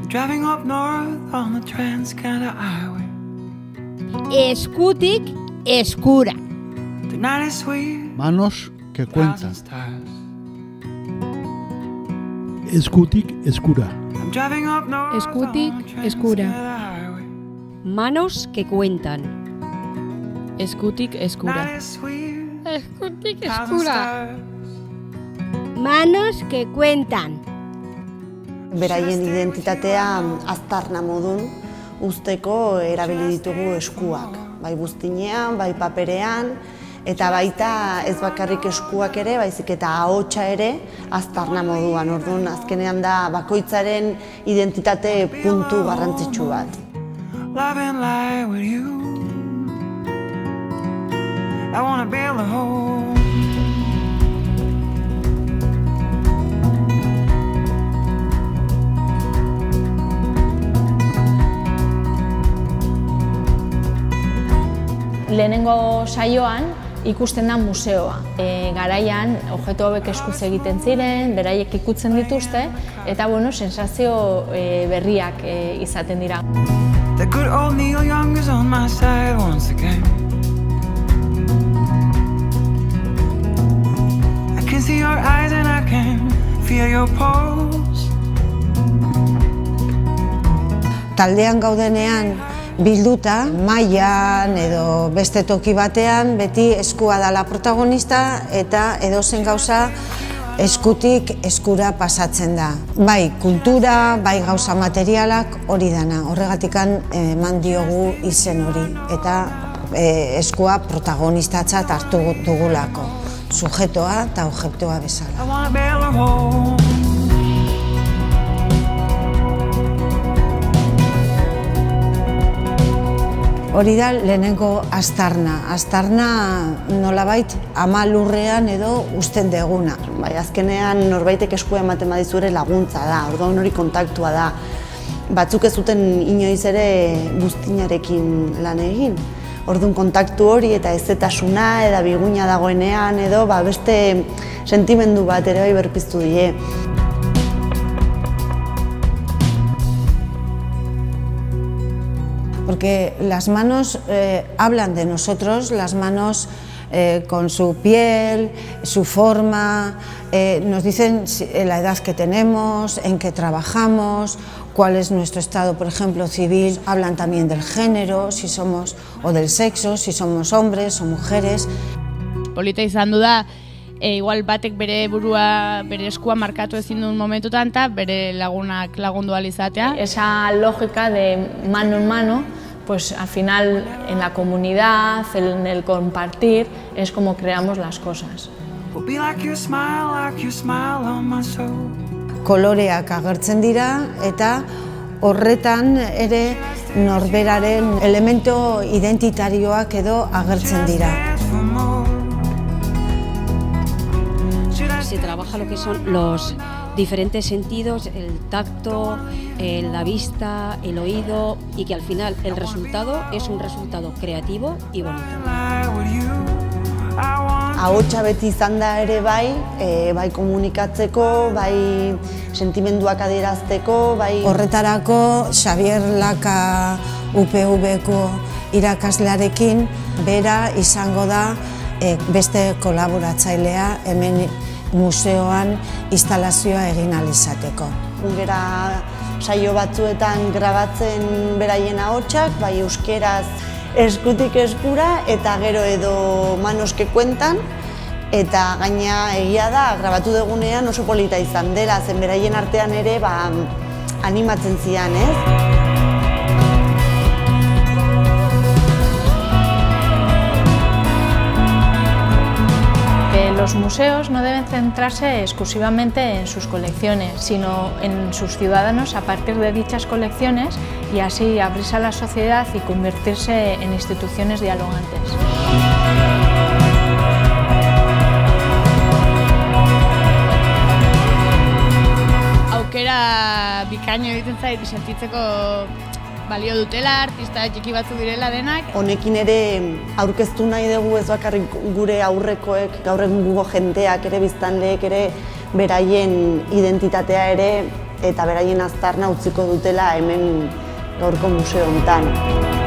Driving up north on the Trans-Canada Highway. Eskutik eskura. The night is sweet. Manos que cuentan. Thousand stars. Eskutik eskura. I'm driving up north Eskutik on the eskura. Trans-Canada Highway. Manos que cuentan. Eskutik eskura. Night is sweet. Eskutik Thousand eskura. stars. Manos que cuentan. Beraien identitatea aztarna modun uzteko erabili ditugu eskuak. Bai buztinean, bai paperean, eta baita ez bakarrik eskuak ere, baizik eta ahotsa ere aztarna moduan. Orduan azkenean da bakoitzaren identitate puntu garrantzitsu bat. Love and lie with you. I wanna build a home. Lehenengo saioan ikusten da museoa. Garaian objektu hauek eskuz egiten ziren, beraiek ikutzen dituzte, eta sensazio berriak izaten dira. The good old Neil Young is on my side once again. I can see your eyes and I can feel your pulse. Taldean gaudenean bilduta, mailan edo beste toki batean, beti eskua dela protagonista eta edozen gauza eskutik eskura pasatzen da. Bai kultura, bai gauza materialak hori dana, horregatikan eman diogu izen hori eta eskua protagonistatzat hartu dugulako, subjektua eta objektua bezala. I wanna build a home. Hori da lehenengo aztarna. Aztarna nolabait ama lurrean edo uzten deguna. Bai, azkenean norbaitek eskua ematen badizure laguntza da, orduan hori kontaktua da. Batzuk ez zuten inoiz ere buztinarekin lan egin. Orduan kontaktu hori eta ezetasuna eta biguina dagoenean edo beste sentimendu bat ere bai berpiztu die. Porque las manos hablan de nosotros, las manos con su piel, su forma, nos dicen la edad que tenemos, en qué trabajamos, cuál es nuestro estado, por ejemplo, civil. Hablan también del género, si somos, o del sexo, si somos hombres o mujeres. Polita izan du da, igual batek bere burua, bere eskua markatu ezin duen momentutan eta bere lagunak lagundu ahal izatea. Esa lógica de mano en mano, pues al final en la comunidad, en el compartir, es como creamos las cosas. Will be like your smile on my soul. Koloreak agertzen dira eta horretan ere norberaren elemento identitarioak edo agertzen dira. Se trabaja lo que son los diferentes sentidos, el tacto, la vista, el oído, y que al final el resultado es un resultado creativo y bonito. Ahotsa beti izan da ere bai komunikatzeko, bai sentimenduak adierazteko, bai horretarako Xabier Laka UPV-ko irakaslearekin bera izango da beste kolaboratzailea hemen museoan instalazioa egin ahal izateko. Gera saio batzuetan grabatzen beraien ahotsak, bai euskeraz eskutik eskura eta gero edo manos que cuentan, eta gaina egia da grabatu dugunean oso polita izan dela, zen beraien artean ere animatzen zian, ez? Los museos no deben centrarse exclusivamente en sus colecciones, sino en sus ciudadanos a partir de dichas colecciones y así abrirse a la sociedad y convertirse en instituciones dialogantes. Aukera bikaina egiten zait sentitzeko balio dutela, artista txiki batzu direla denak. Honekin ere aurkeztu nahi dugu ez bakarrik gure aurrekoek, gaur egungo jendeak ere biztanleek ere beraien identitatea ere eta beraien aztarna utziko dutela hemen gaurko museo honetan.